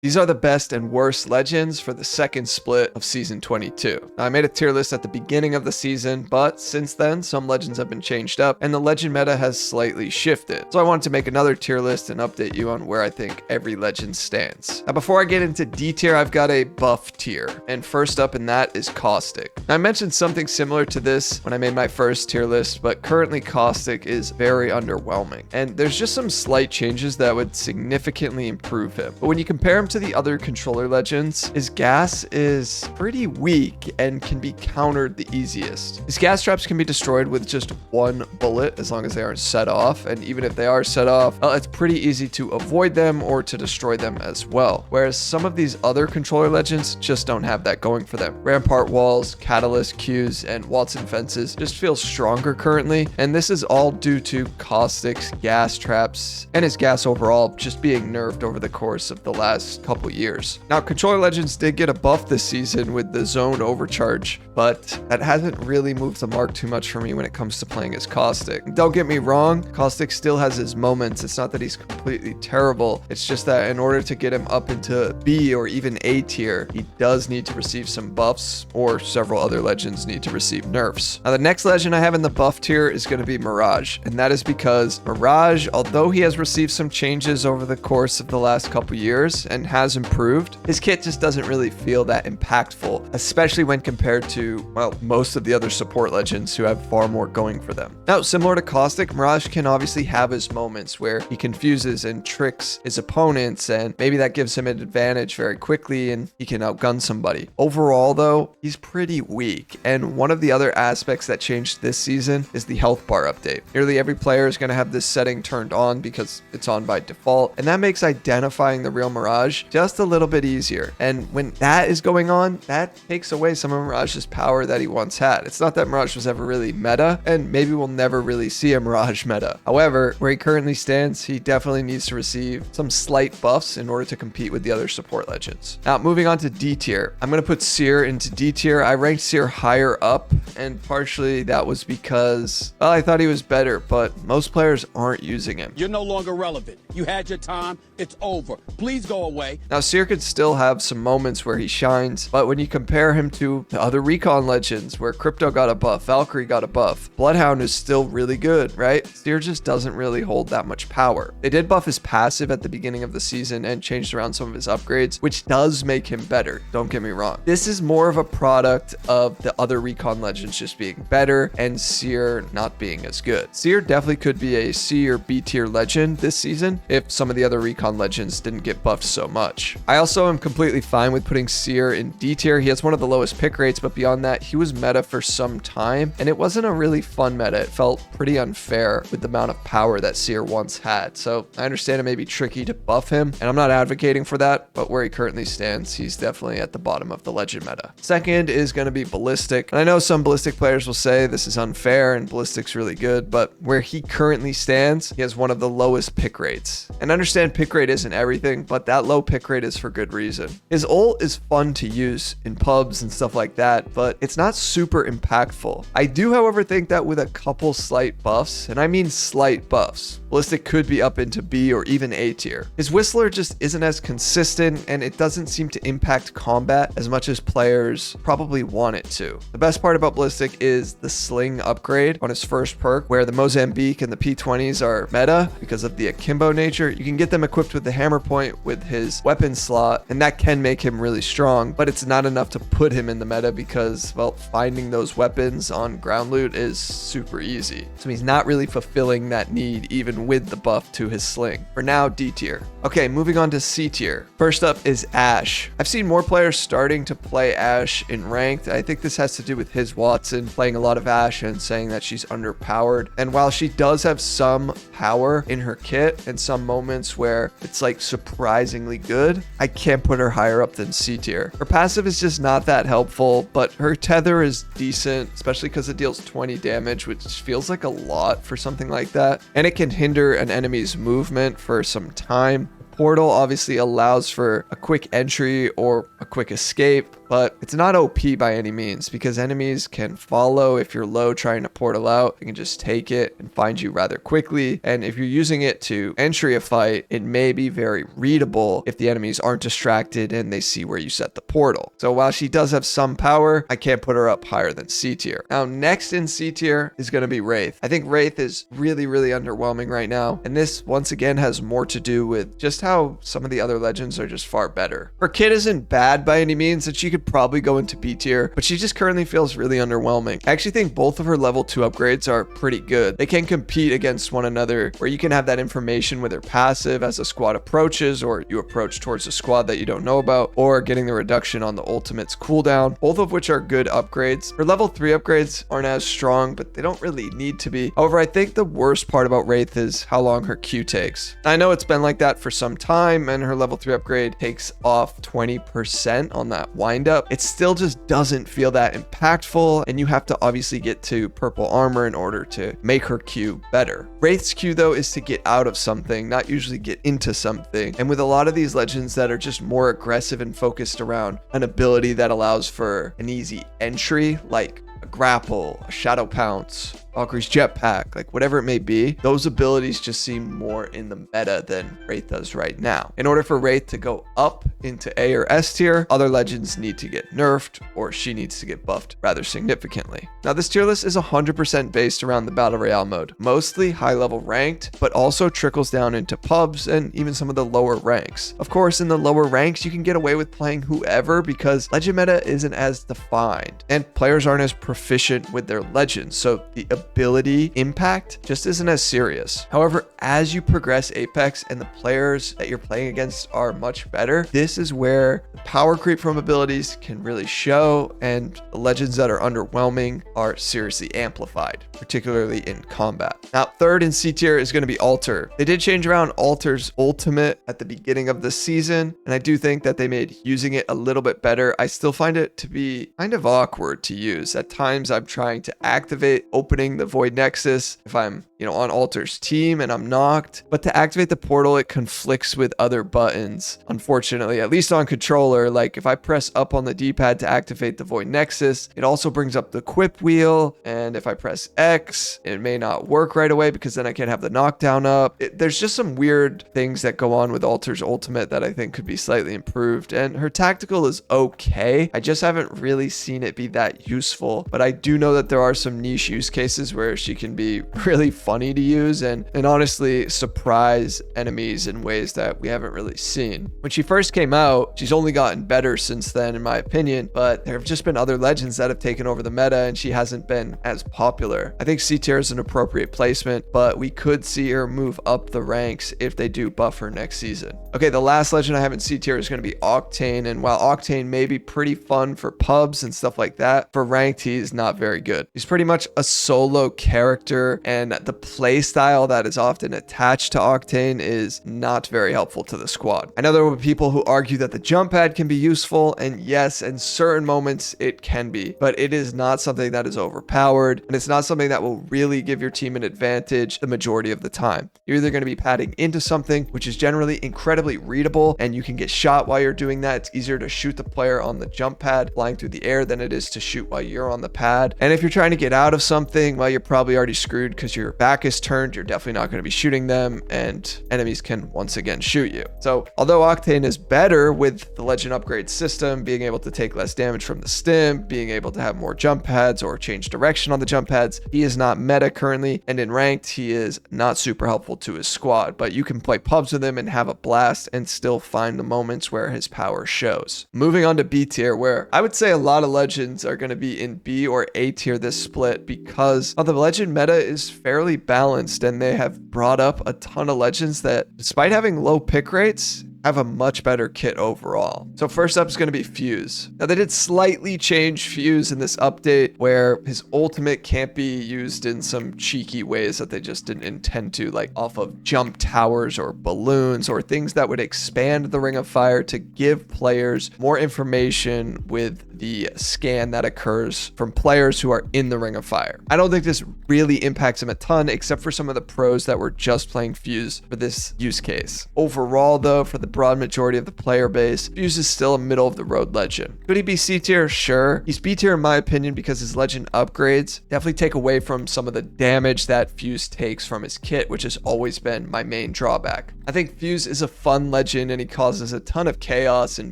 These are the best and worst legends for the second split of Season 22. Now, I made a tier list at the beginning of the season, but since then, some legends have been changed up, and the legend meta has slightly shifted. So I wanted to make another tier list and update you on where I think every legend stands. Now, before I get into D tier, I've got a buff tier, and first up in that is Caustic. Now, I mentioned something similar to this when I made my first tier list, but currently Caustic is very underwhelming, and there's just some slight changes that would significantly improve him. But when you compare him to the other controller legends, his gas is pretty weak and can be countered the easiest. His gas traps can be destroyed with just one bullet as long as they aren't set off, and even if they are set off, it's pretty easy to avoid them or to destroy them as well. Whereas some of these other controller legends just don't have that going for them. Rampart walls, catalyst queues, and Watson fences just feel stronger currently, and this is all due to Caustic's gas traps and his gas overall just being nerfed over the course of the last couple years. Now, controller legends did get a buff this season with the zone overcharge, but that hasn't really moved the mark too much for me when it comes to playing as Caustic. Don't get me wrong, Caustic still has his moments. It's not that he's completely terrible. It's just that in order to get him up into B or even A tier, he does need to receive some buffs, or several other legends need to receive nerfs. Now, the next legend I have in the buff tier is going to be Mirage, and that is because Mirage, although he has received some changes over the course of the last couple years and has improved, his kit just doesn't really feel that impactful, especially when compared to, well, most of the other support legends who have far more going for them. Now, similar to Caustic, Mirage can obviously have his moments where he confuses and tricks his opponents, and maybe that gives him an advantage very quickly and he can outgun somebody. Overall, though, he's pretty weak, and one of the other aspects that changed this season is the health bar update. Nearly every player is going to have this setting turned on because it's on by default, and that makes identifying the real Mirage just a little bit easier. And when that is going on, that takes away some of Mirage's power that he once had. It's not that Mirage was ever really meta, and maybe we'll never really see a Mirage meta. However, where he currently stands, he definitely needs to receive some slight buffs in order to compete with the other support legends. Now, moving on to D tier, I'm going to put Seer into D tier. I ranked Seer higher up, and partially that was because, well, I thought he was better, but most players aren't using him. You're no longer relevant. You had your time. It's over. Please go away. Now, Seer could still have some moments where he shines, but when you compare him to the other recon legends where Crypto got a buff, Valkyrie got a buff, Bloodhound is still really good, right? Seer just doesn't really hold that much power. They did buff his passive at the beginning of the season and changed around some of his upgrades, which does make him better. Don't get me wrong. This is more of a product of the other recon legends just being better and Seer not being as good. Seer definitely could be a C or B tier legend this season if some of the other recon legends didn't get buffed so much. I also am completely fine with putting Seer in D tier. He has one of the lowest pick rates, but beyond that, he was meta for some time, and it wasn't a really fun meta. It felt pretty unfair with the amount of power that Seer once had. So I understand it may be tricky to buff him, and I'm not advocating for that, but where he currently stands, he's definitely at the bottom of the legend meta. Second is going to be Ballistic. And I know some Ballistic players will say this is unfair and Ballistic's really good, but where he currently stands, he has one of the lowest pick rates. And I understand pick rate isn't everything, but that low pick rate is for good reason. His ult is fun to use in pubs and stuff like that, but it's not super impactful. I do, however, think that with a couple slight buffs, and I mean slight buffs, Ballistic could be up into B or even A tier. His Whistler just isn't as consistent, and it doesn't seem to impact combat as much as players probably want it to. The best part about Ballistic is the Sling upgrade on his first perk, where the Mozambique and the P20s are meta because of the akimbo nature. You can get them equipped with the hammer point with his weapon slot, and that can make him really strong, but it's not enough to put him in the meta because, well, finding those weapons on ground loot is super easy. So he's not really fulfilling that need even with the buff to his Sling. For now, D tier. Okay, moving on to C tier. First up is Ashe. I've seen more players starting to play Ashe in ranked. I think this has to do with his Watson playing a lot of Ashe and saying that she's underpowered. And while she does have some power in her kit and some moments where it's like surprisingly good, I can't put her higher up than C tier. Her passive is just not that helpful, but her tether is decent, especially because it deals 20 damage, which feels like a lot for something like that. And it can hinder an enemy's movement for some time. Portal obviously allows for a quick entry or a quick escape, but it's not OP by any means because enemies can follow if you're low trying to portal out. They can just take it and find you rather quickly. And if you're using it to entry a fight, it may be very readable if the enemies aren't distracted and they see where you set the portal. So while she does have some power, I can't put her up higher than C tier. Now, next in C tier is going to be Wraith. I think Wraith is really, really underwhelming right now. And this, once again, has more to do with just how some of the other legends are just far better. Her kit isn't bad by any means, and she could probably go into B tier, but she just currently feels really underwhelming. I actually think both of her level 2 upgrades are pretty good. They can compete against one another, where you can have that information with her passive as a squad approaches, or you approach towards a squad that you don't know about, or getting the reduction on the ultimate's cooldown, both of which are good upgrades. Her level 3 upgrades aren't as strong, but they don't really need to be. However, I think the worst part about Wraith is how long her Q takes. I know it's been like that for some time, and her level 3 upgrade takes off 20% on that wind up. It still just doesn't feel that impactful, and you have to obviously get to purple armor in order to make her Q better. Wraith's Q though is to get out of something, not usually get into something. And with a lot of these legends that are just more aggressive and focused around an ability that allows for an easy entry, like a grapple, a shadow pounce, Valkyrie's jetpack, like whatever it may be, those abilities just seem more in the meta than Wraith does right now. In order for Wraith to go up into A or S tier, other legends need to get nerfed, or she needs to get buffed rather significantly. Now, this tier list is 100% based around the Battle Royale mode, mostly high level ranked, but also trickles down into pubs and even some of the lower ranks. Of course, in the lower ranks, you can get away with playing whoever because legend meta isn't as defined, and players aren't as proficient with their legends, so the ability impact just isn't as serious. However, as you progress Apex and the players that you're playing against are much better, this is where the power creep from abilities can really show, and the legends that are underwhelming are seriously amplified, particularly in combat. Now, third in C tier is going to be Alter. They did change around Alter's ultimate at the beginning of the season, and I do think that they made using it a little bit better. I still find it to be kind of awkward to use. At times, I'm trying to activate opening the Void Nexus if I'm, on Alter's team and I'm knocked. But to activate the portal, it conflicts with other buttons. Unfortunately, at least on controller, like if I press up on the D-pad to activate the Void Nexus, it also brings up the equip wheel. And if I press X, it may not work right away because then I can't have the knockdown up. There's just some weird things that go on with Alter's ultimate that I think could be slightly improved. And her tactical is okay. I just haven't really seen it be that useful. But I do know that there are some niche use cases where she can be really funny to use and honestly surprise enemies in ways that we haven't really seen. When she first came out, she's only gotten better since then, in my opinion, but there have just been other legends that have taken over the meta and she hasn't been as popular. I think C tier is an appropriate placement, but we could see her move up the ranks if they do buff her next season. Okay, the last legend I have in C tier is going to be Octane, and while Octane may be pretty fun for pubs and stuff like that, for ranked he's not very good. He's pretty much a solo character, and the play style that is often attached to Octane is not very helpful to the squad. I know there will be people who argue that the jump pad can be useful, and yes, in certain moments it can be, but it is not something that is overpowered, and it's not something that will really give your team an advantage the majority of the time. You're either going to be padding into something, which is generally incredibly readable, and you can get shot while you're doing that. It's easier to shoot the player on the jump pad flying through the air than it is to shoot while you're on the pad. And if you're trying to get out of something, well, you're probably already screwed because your back is turned. You're definitely not going to be shooting them, and enemies can once again shoot you. So although Octane is better with the legend upgrade system, being able to take less damage from the stim, being able to have more jump pads or change direction on the jump pads, he is not meta currently, and in ranked he is not super helpful to his squad, but you can play pubs with him and have a blast and still find the moments where his power shows. Moving on to B tier, where I would say a lot of legends are going to be in B or A tier this split because the legend meta is fairly balanced, and they have brought up a ton of legends that, despite having low pick rates, have a much better kit overall. So first up is going to be Fuse. Now, they did slightly change Fuse in this update where his ultimate can't be used in some cheeky ways that they just didn't intend to, like off of jump towers or balloons or things that would expand the Ring of Fire to give players more information with the scan that occurs from players who are in the Ring of Fire. I don't think this really impacts him a ton, except for some of the pros that were just playing Fuse for this use case. Overall, though, for the broad majority of the player base, Fuse is still a middle of the road legend. Could he be C tier? Sure. He's B tier in my opinion because his legend upgrades definitely take away from some of the damage that Fuse takes from his kit, which has always been my main drawback. I think Fuse is a fun legend and he causes a ton of chaos in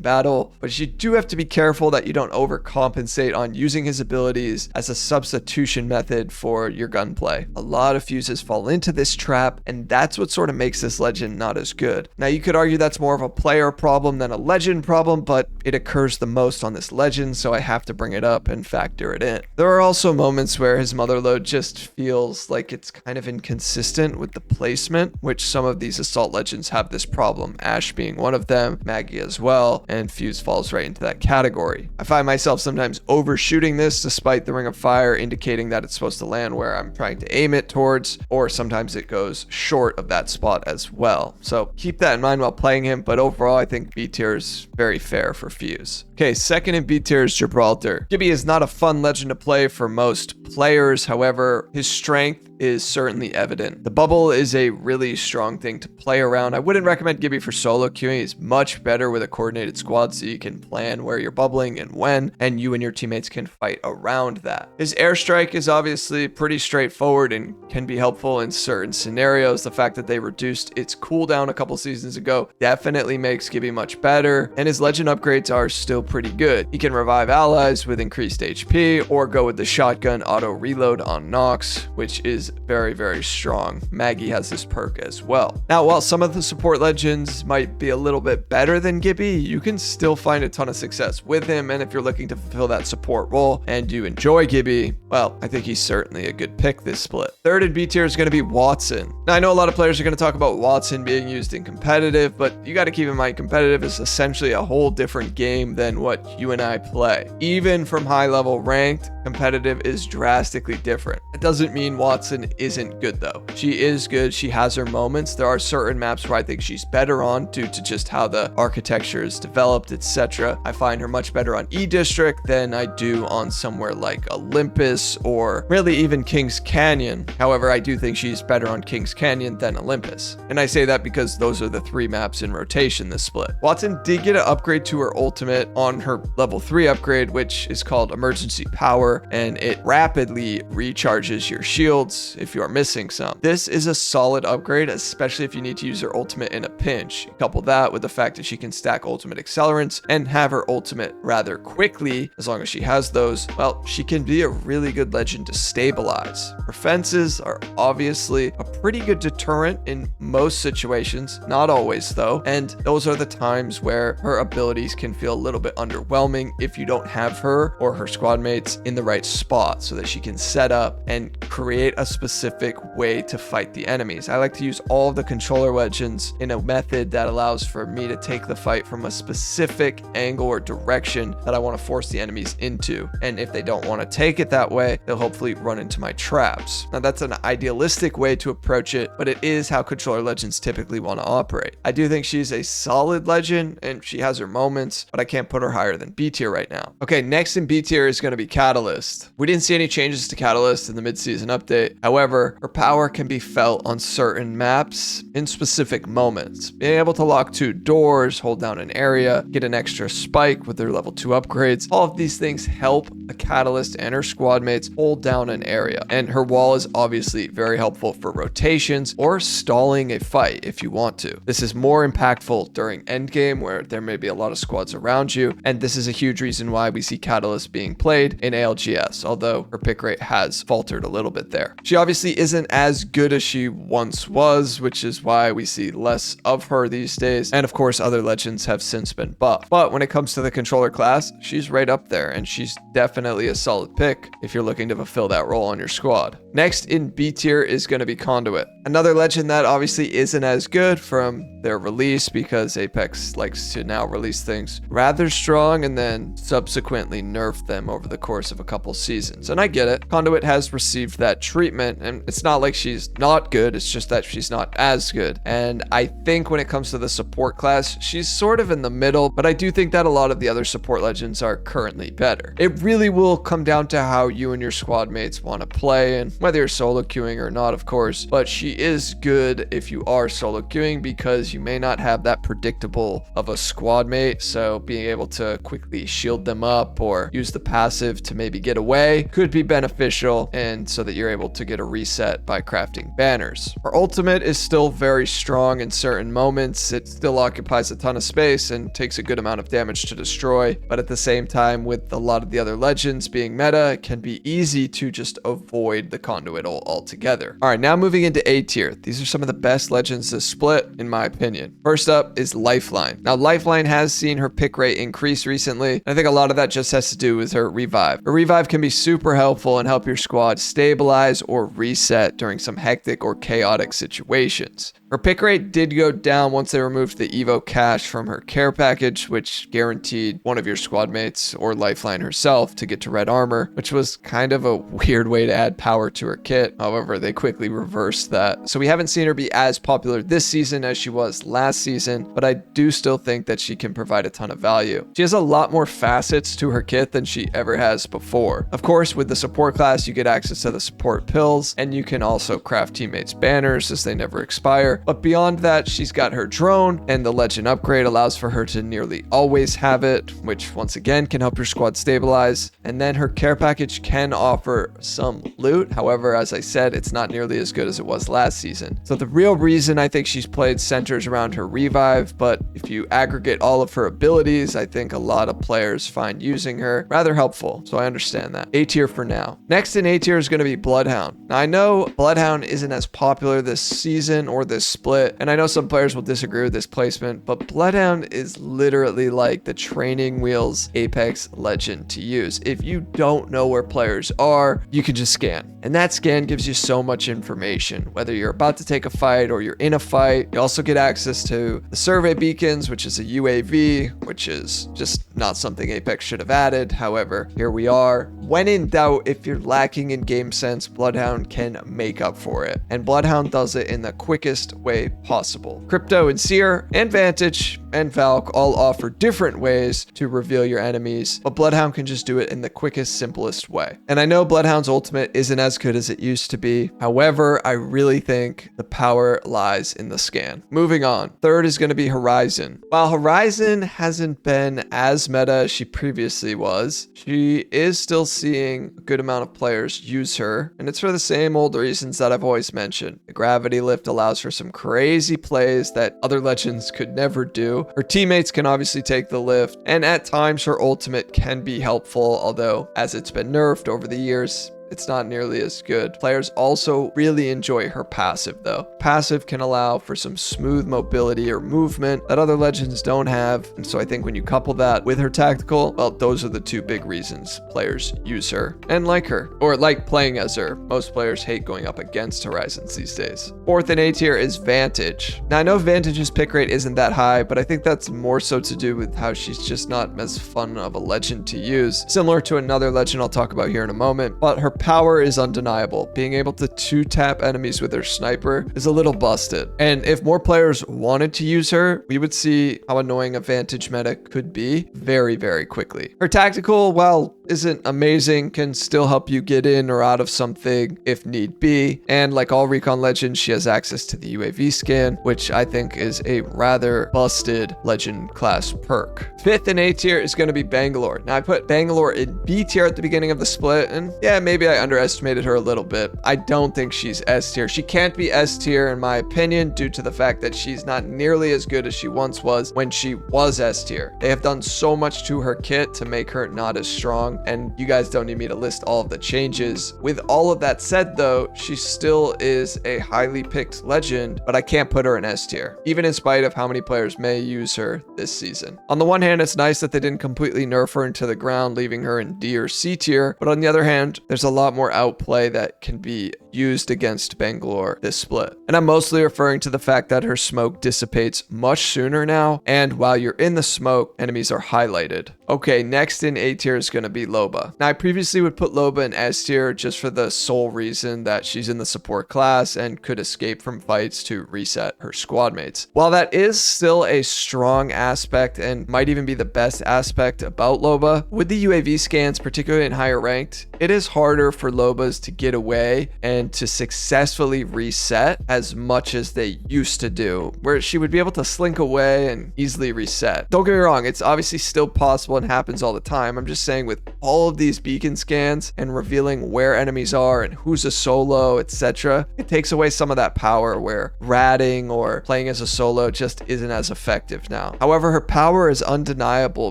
battle, but you do have to be careful that you don't overcompensate on using his abilities as a substitution method for your gunplay. A lot of Fuses fall into this trap, and that's what sort of makes this legend not as good. Now, you could argue that's more of a player problem than a legend problem, but it occurs the most on this legend, so I have to bring it up and factor it in. There are also moments where his motherload just feels like it's kind of inconsistent with the placement, which some of these assault legends have this problem, Ashe being one of them, Maggie as well, and Fuse falls right into that category. I find myself sometimes overshooting this despite the Ring of Fire indicating that it's supposed to land where I'm trying to aim it towards, or sometimes it goes short of that spot as well. So keep that in mind while playing him, but overall I think B tier is very fair for Fuse. Okay, second in B tier is Gibraltar. Gibby is not a fun legend to play for most players, however, his strength is certainly evident. The bubble is a really strong thing to play around. I wouldn't recommend Gibby for solo queuing. He's much better with a coordinated squad so you can plan where you're bubbling and when, and you and your teammates can fight around that. His airstrike is obviously pretty straightforward and can be helpful in certain scenarios. The fact that they reduced its cooldown a couple seasons ago definitely makes Gibby much better, and his legend upgrades are still pretty good. He can revive allies with increased HP or go with the shotgun auto reload on Nox, which is very, very strong. Maggie has this perk as well. Now, while some of the support legends might be a little bit better than Gibby, you can still find a ton of success with him, and if you're looking to fulfill that support role and you enjoy Gibby, well, I think he's certainly a good pick this split. Third in B tier is going to be Watson. Now, I know a lot of players are going to talk about Watson being used in competitive, but you got to keep in mind competitive is essentially a whole different game than what you and I play. Even from high level ranked, competitive is drastically different. It doesn't mean Watson isn't good though. She is good. She has her moments. There are certain maps where I think she's better on due to just how the architecture is developed, etc. I find her much better on E District than I do on somewhere like Olympus or really even Kings Canyon. However, I do think she's better on Kings Canyon than Olympus. And I say that because those are the three maps in rotation this split. Watson did get an upgrade to her ultimate on her level 3 upgrade, which is called Emergency Power, and it rapidly recharges your shields if you are missing some. This is a solid upgrade, especially if you need to use her ultimate in a pinch. Couple that with the fact that she can stack ultimate accelerants and have her ultimate rather quickly, as long as she has those, well, she can be a really good legend to stabilize. Her fences are obviously a pretty good deterrent in most situations, not always though, and those are the times where her abilities can feel a little bit underwhelming if you don't have her or her squad mates in the right spot so that she can set up and create a specific way to fight the enemies. I like to use all of the controller legends in a method that allows for me to take the fight from a specific angle or direction that I want to force the enemies into. And if they don't want to take it that way, they'll hopefully run into my traps. Now that's an idealistic way to approach it, but it is how controller legends typically want to operate. I do think she's a solid legend and she has her moments, but I can't put her higher than B tier right now. Okay, next in B tier is going to be Catalyst. We didn't see any changes to Catalyst in the mid-season update. However, her power can be felt on certain maps in specific moments. Being able to lock 2 doors, hold down an area, get an extra spike with their level 2 upgrades, all of these things help a Catalyst and her squad mates hold down an area. And her wall is obviously very helpful for rotations or stalling a fight if you want to. This is more impactful during endgame where there may be a lot of squads around you, and this is a huge reason why we see Catalyst being played in ALGS, although her pick rate has faltered a little bit there. She obviously isn't as good as she once was, which is why we see less of her these days, and of course other legends have since been buffed. But when it comes to the controller class, she's right up there, and she's definitely a solid pick if you're looking to fulfill that role on your squad. Next in B tier is going to be Conduit. Another legend that obviously isn't as good from their release because Apex likes to now release things rather strong and then subsequently nerf them over the course of a couple seasons. And I I get it. Conduit has received that treatment, and it's not like she's not good, it's just that she's not as good. And I think when it comes to the support class, she's sort of in the middle, but I do think that a lot of the other support legends are currently better. It really will come down to how you and your squad mates want to play, and whether you're solo queuing or not, of course, but she is good if you are solo queuing because you may not have that predictable of a squad mate, so being able to quickly shield them up or use the passive to maybe get away could be beneficial, and so that you're able to get a reset by crafting banners. Her ultimate is still very strong in certain moments. It still occupies a ton of space and takes a good amount of damage to destroy, but at the same time, with a lot of the other legends being meta, it can be easy to just avoid the conduit altogether. All right, now moving into A tier. These are some of the best legends to split, in my opinion. First up is Lifeline. Now, Lifeline has seen her pick rate increase recently. I think a lot of that just has to do with her revive. Her revive can be super helpful and help your squad stabilize or reset during some hectic or chaotic situations. Her pick rate did go down once they removed the Evo cache from her care package, which guaranteed one of your squad mates or Lifeline herself to get to red armor, which was kind of a weird way to add power to her kit. However, they quickly reversed that. So we haven't seen her be as popular this season as she was last season, but I do still think that she can provide a ton of value. She has a lot more facets to her kit than she ever has before. Of course, with the support class, you get access to the support pills, and you can also craft teammates banners as they never expire. But beyond that, she's got her drone, and the legend upgrade allows for her to nearly always have it, which once again can help your squad stabilize. And then her care package can offer some loot. However, as I said, it's not nearly as good as it was last season. So the real reason I think she's played centers around her revive, but if you aggregate all of her abilities, I think a lot of players find using her rather helpful. So I understand that. A tier for now. Next in A tier is going to be Bloodhound. Now I know Bloodhound isn't as popular this season or this split, and I know some players will disagree with this placement, but Bloodhound is literally like the training wheels Apex legend to use. If you don't know where players are, you can just scan, and that scan gives you so much information, whether you're about to take a fight or you're in a fight. You also get access to the survey beacons, which is a UAV, which is just not something Apex should have added. However, here we are. When in doubt, if you're lacking in game sense, Bloodhound can make up for it, and Bloodhound does it in the quickest way possible. Crypto and Seer and Vantage and Valk all offer different ways to reveal your enemies, but Bloodhound can just do it in the quickest, simplest way. And I know Bloodhound's ultimate isn't as good as it used to be. However, I really think the power lies in the scan. Moving on. Third is going to be Horizon. While Horizon hasn't been as meta as she previously was, she is still seeing a good amount of players use her, and it's for the same old reasons that I've always mentioned. The gravity lift allows for some crazy plays that other legends could never do. Her teammates can obviously take the lift, and at times her ultimate can be helpful, although as it's been nerfed over the years, it's not nearly as good. Players also really enjoy her passive though. Passive can allow for some smooth mobility or movement that other legends don't have. And so I think when you couple that with her tactical, well, those are the two big reasons players use her and like her, or like playing as her. Most players hate going up against Horizons these days. Fourth in A tier is Vantage. Now I know Vantage's pick rate isn't that high, but I think that's more so to do with how she's just not as fun of a legend to use, similar to another legend I'll talk about here in a moment. But her power is undeniable. Being able to two-tap enemies with her sniper is a little busted. And if more players wanted to use her, we would see how annoying a Vantage meta could be very, very quickly. Her tactical, while isn't amazing, can still help you get in or out of something if need be. And like all recon legends, she has access to the UAV scan, which I think is a rather busted legend class perk. Fifth in A tier is going to be Bangalore. Now I put Bangalore in B tier at the beginning of the split, and yeah, maybe I underestimated her a little bit. I don't think she's S tier. She can't be S tier in my opinion due to the fact that she's not nearly as good as she once was when she was S tier. They have done so much to her kit to make her not as strong, and you guys don't need me to list all of the changes. With all of that said though, she still is a highly picked legend, but I can't put her in S tier, even in spite of how many players may use her this season. On the one hand, it's nice that they didn't completely nerf her into the ground, leaving her in D or C tier, but on the other hand, there's a lot more outplay that can be used against Bangalore this split. And I'm mostly referring to the fact that her smoke dissipates much sooner now, and while you're in the smoke, enemies are highlighted. Okay, next in A tier is going to be Loba. Now, I previously would put Loba in S tier just for the sole reason that she's in the support class and could escape from fights to reset her squad mates. While that is still a strong aspect and might even be the best aspect about Loba, with the UAV scans, particularly in higher ranked, it is harder for Lobas to get away and to successfully reset as much as they used to do, where she would be able to slink away and easily reset. Don't get me wrong, it's obviously still possible and happens all the time. I'm just saying, with all of these beacon scans and revealing where enemies are and who's a solo, etc., it takes away some of that power where ratting or playing as a solo just isn't as effective now. However, her power is undeniable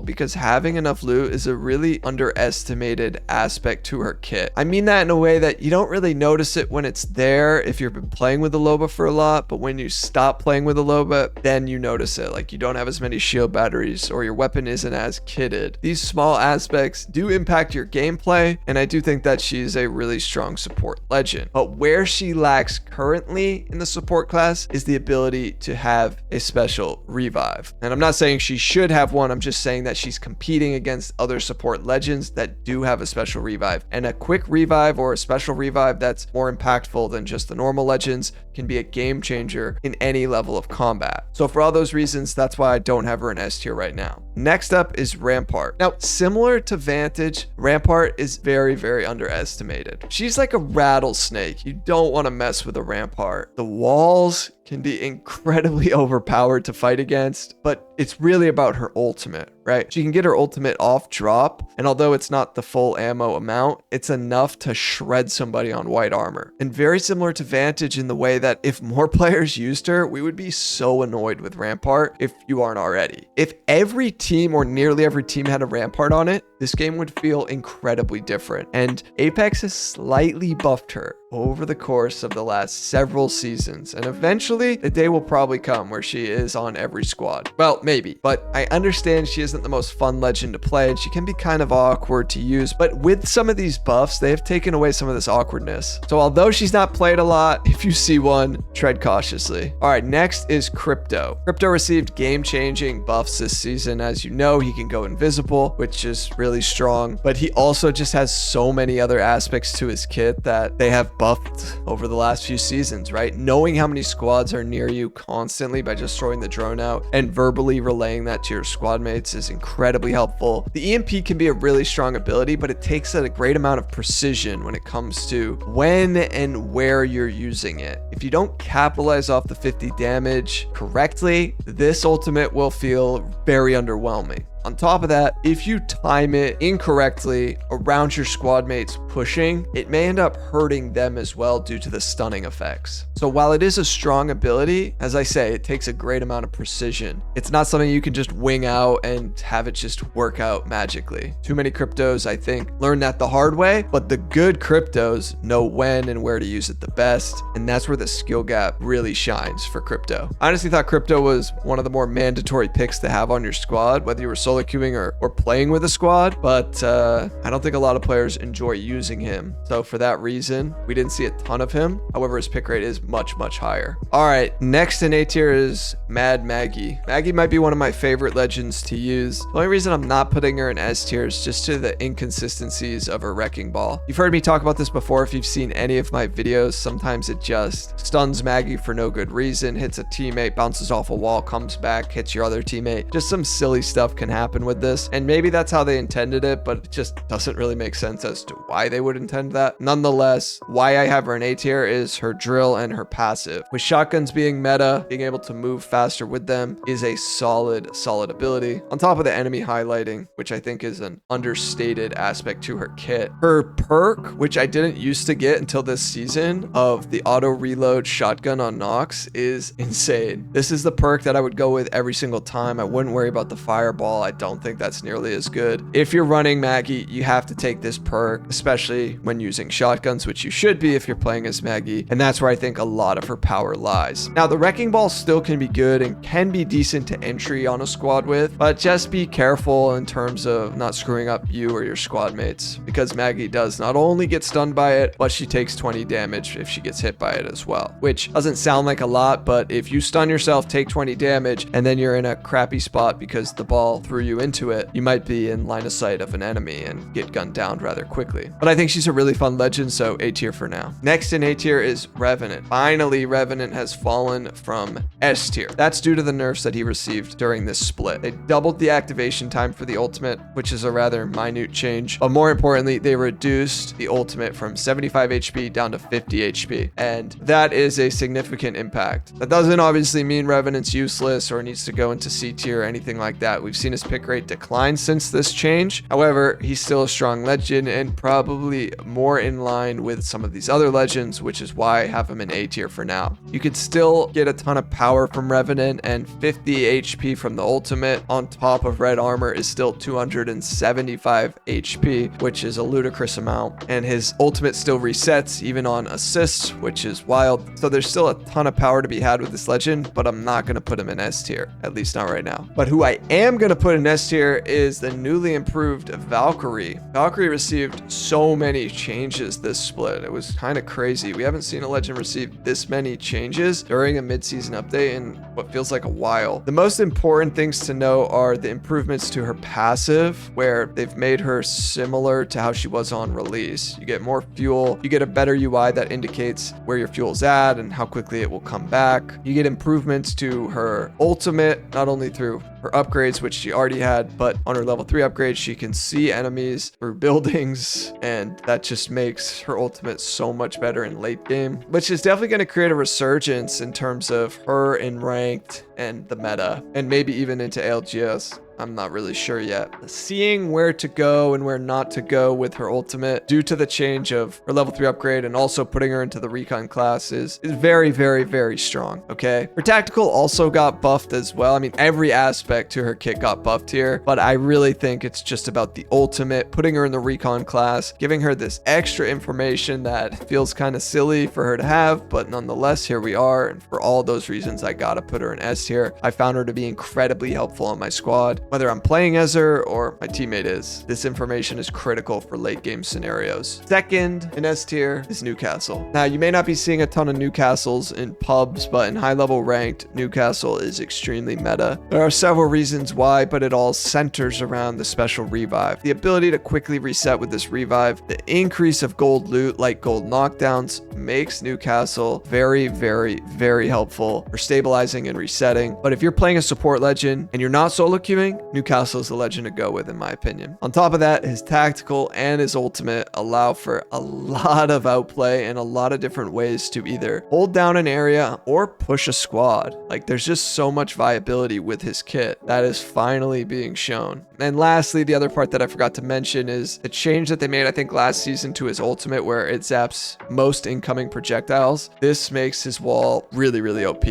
because having enough loot is a really underestimated aspect to her kit. I mean that in a way that you don't really notice it when it's there if you've been playing with the Loba for a lot, but when you stop playing with the Loba, then you notice it. Like, you don't have as many shield batteries or your weapon isn't as kitted. These small aspects do impact your gameplay, and I do think that she's a really strong support legend. But where she lacks currently in the support class is the ability to have a special revive. And I'm not saying she should have one, I'm just saying that she's competing against other support legends that do have a special revive. And a quick revive or a special revive that's more impactful than just the normal legends can be a game changer in any level of combat. So for all those reasons, that's why I don't have her in S tier right now. Next up is Rampart. Now, similar to Vantage, Rampart is very, very underestimated. She's like a rattlesnake. You don't want to mess with a Rampart. The walls can be incredibly overpowered to fight against, but it's really about her ultimate, right? She can get her ultimate off drop, and although it's not the full ammo amount, it's enough to shred somebody on white armor. And very similar to Vantage in the way that if more players used her, we would be so annoyed with Rampart if you aren't already. If every team or nearly every team had a Rampart on it, this game would feel incredibly different. And Apex has slightly buffed her over the course of the last several seasons, and eventually the day will probably come where she is on every squad. Well, maybe, but I understand she isn't the most fun legend to play and she can be kind of awkward to use, but with some of these buffs, they have taken away some of this awkwardness. So although she's not played a lot, if you see one, tread cautiously. All right, next is Crypto. Crypto received game-changing buffs this season. As you know, he can go invisible, which is really strong, but he also just has so many other aspects to his kit that they have buffed over the last few seasons, right? Knowing how many squads are near you constantly by just throwing the drone out and verbally relaying that to your squad mates is incredibly helpful. The EMP can be a really strong ability, but it takes a great amount of precision when it comes to when and where you're using it. If you don't capitalize off the 50 damage correctly, this ultimate will feel very underwhelming. On top of that, if you time it incorrectly around your squad mates pushing, it may end up hurting them as well due to the stunning effects. So while it is a strong ability, as I say, it takes a great amount of precision. It's not something you can just wing out and have it just work out magically. Too many cryptos, I think, learn that the hard way, but the good cryptos know when and where to use it the best, and that's where the skill gap really shines for Crypto. I honestly thought Crypto was one of the more mandatory picks to have on your squad, whether you were solo queuing or playing with a squad, but I don't think a lot of players enjoy using him. So for that reason, we didn't see a ton of him. However, his pick rate is much, much higher. All right, next in A tier is Mad Maggie. Maggie might be one of my favorite legends to use. The only reason I'm not putting her in S tier is just to the inconsistencies of her wrecking ball. You've heard me talk about this before if you've seen any of my videos. Sometimes it just stuns Maggie for no good reason, hits a teammate, bounces off a wall, comes back, hits your other teammate. Just some silly stuff can happen with this, and maybe that's how they intended it, but it just doesn't really make sense as to why they would intend that. Nonetheless, why I have her in A tier is her drill and her passive. With shotguns being meta, being able to move faster with them is a solid ability, on top of the enemy highlighting, which I think is an understated aspect to her kit. Her perk, which I didn't used to get until this season, of the auto reload shotgun on Nox, is insane. This is the perk that I would go with every single time. I wouldn't worry about the fireball. I don't think that's nearly as good. If you're running Maggie, you have to take this perk, especially when using shotguns, which you should be if you're playing as Maggie, and that's where I think a lot of her power lies. Now, the wrecking ball still can be good and can be decent to entry on a squad with, but just be careful in terms of not screwing up you or your squad mates, because Maggie does not only get stunned by it, but she takes 20 damage if she gets hit by it as well, which doesn't sound like a lot, but if you stun yourself, take 20 damage, and then you're in a crappy spot because the ball threw threw you into it, you might be in line of sight of an enemy and get gunned down rather quickly. But I think she's a really fun legend, so A tier for now. Next in A tier is Revenant. Finally, Revenant has fallen from S tier. That's due to the nerfs that he received during this split. They doubled the activation time for the ultimate, which is a rather minute change. But more importantly, they reduced the ultimate from 75 HP down to 50 HP. And that is a significant impact. That doesn't obviously mean Revenant's useless or needs to go into C tier or anything like that. We've seen his pick rate decline since this change. However, he's still a strong legend and probably more in line with some of these other legends, which is why I have him in A tier for now. You could still get a ton of power from Revenant, and 50 HP from the ultimate on top of red armor is still 275 HP, which is a ludicrous amount. And his ultimate still resets even on assists, which is wild. So there's still a ton of power to be had with this legend, but I'm not going to put him in S tier, at least not right now. But who I am going to put in S tier is the newly improved Valkyrie. Valkyrie received so many changes this split. It was kind of crazy. We haven't seen a legend receive this many changes during a mid-season update in what feels like a while. The most important things to know are the improvements to her passive, where they've made her similar to how she was on release. You get more fuel, you get a better UI that indicates where your fuel's at and how quickly it will come back. You get improvements to her ultimate, not only through her upgrades, which she already had, but on her level 3 upgrade, she can see enemies through buildings, and that just makes her ultimate so much better in late game, which is definitely going to create a resurgence in terms of her in ranked and the meta, and maybe even into ALGS. I'm not really sure yet. Seeing where to go and where not to go with her ultimate due to the change of her level 3 upgrade and also putting her into the recon class is very, very, very strong, okay? Her tactical also got buffed as well. I mean, every aspect to her kit got buffed here, but I really think it's just about the ultimate, putting her in the recon class, giving her this extra information that feels kind of silly for her to have, but nonetheless, here we are. And for all those reasons, I gotta put her in S tier. I found her to be incredibly helpful on my squad. Whether I'm playing as her or my teammate is, this information is critical for late game scenarios. Second in S tier is Newcastle. Now, you may not be seeing a ton of Newcastles in pubs, but in high level ranked, Newcastle is extremely meta. There are several reasons why, but it all centers around the special revive. The ability to quickly reset with this revive, the increase of gold loot like gold knockdowns makes Newcastle very, very, very helpful for stabilizing and resetting. But if you're playing a support legend and you're not solo queuing, Newcastle is the legend to go with, in my opinion. On top of that, his tactical and his ultimate allow for a lot of outplay and a lot of different ways to either hold down an area or push a squad. Like, there's just so much viability with his kit that is finally being shown. And lastly, the other part that I forgot to mention is the change that they made, I think, last season to his ultimate, where it zaps most incoming projectiles. This makes his wall really, really OP.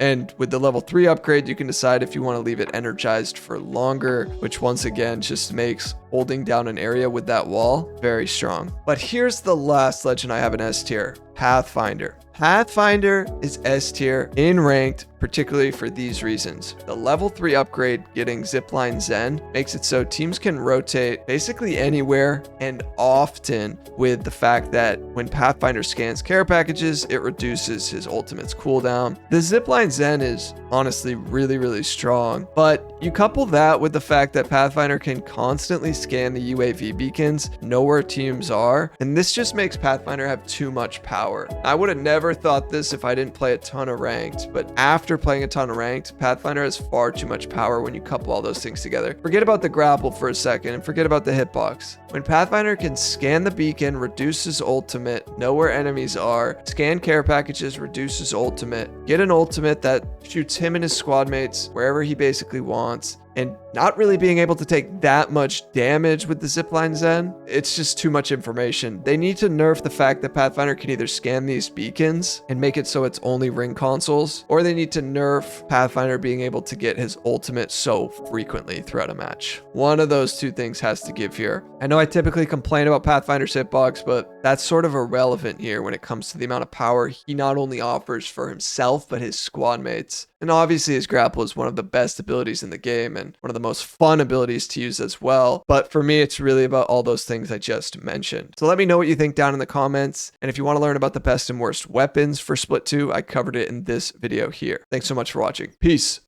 And with the level 3 upgrade, you can decide if you want to leave it energized for longer, which once again just makes holding down an area with that wall very strong. But here's the last legend I have in S tier, Pathfinder. Pathfinder is S tier in ranked, particularly for these reasons. The level 3 upgrade getting Zipline Zen makes it so teams can rotate basically anywhere and often, with the fact that when Pathfinder scans care packages, it reduces his ultimate's cooldown. The Zipline Zen is honestly really, really strong, but you couple that with the fact that Pathfinder can constantly scan the UAV beacons, know where teams are, and this just makes Pathfinder have too much power. I would have never thought this if I didn't play a ton of ranked, but after playing a ton of ranked, Pathfinder has far too much power when you couple all those things together. Forget about the grapple for a second and forget about the hitbox. When Pathfinder can scan the beacon, reduce his ultimate, know where enemies are, scan care packages, reduce his ultimate, get an ultimate that shoots him and his squad mates wherever he basically wants, and not really being able to take that much damage with the Zipline Zen, it's just too much information. They need to nerf the fact that Pathfinder can either scan these beacons and make it so it's only ring consoles, or they need to nerf Pathfinder being able to get his ultimate so frequently throughout a match. One of those two things has to give here. I know I typically complain about Pathfinder's hitbox, but that's sort of irrelevant here when it comes to the amount of power he not only offers for himself, but his squad mates. And obviously his grapple is one of the best abilities in the game and one of the most fun abilities to use as well. But for me, it's really about all those things I just mentioned. So let me know what you think down in the comments. And if you want to learn about the best and worst weapons for Split 2, I covered it in this video here. Thanks so much for watching. Peace.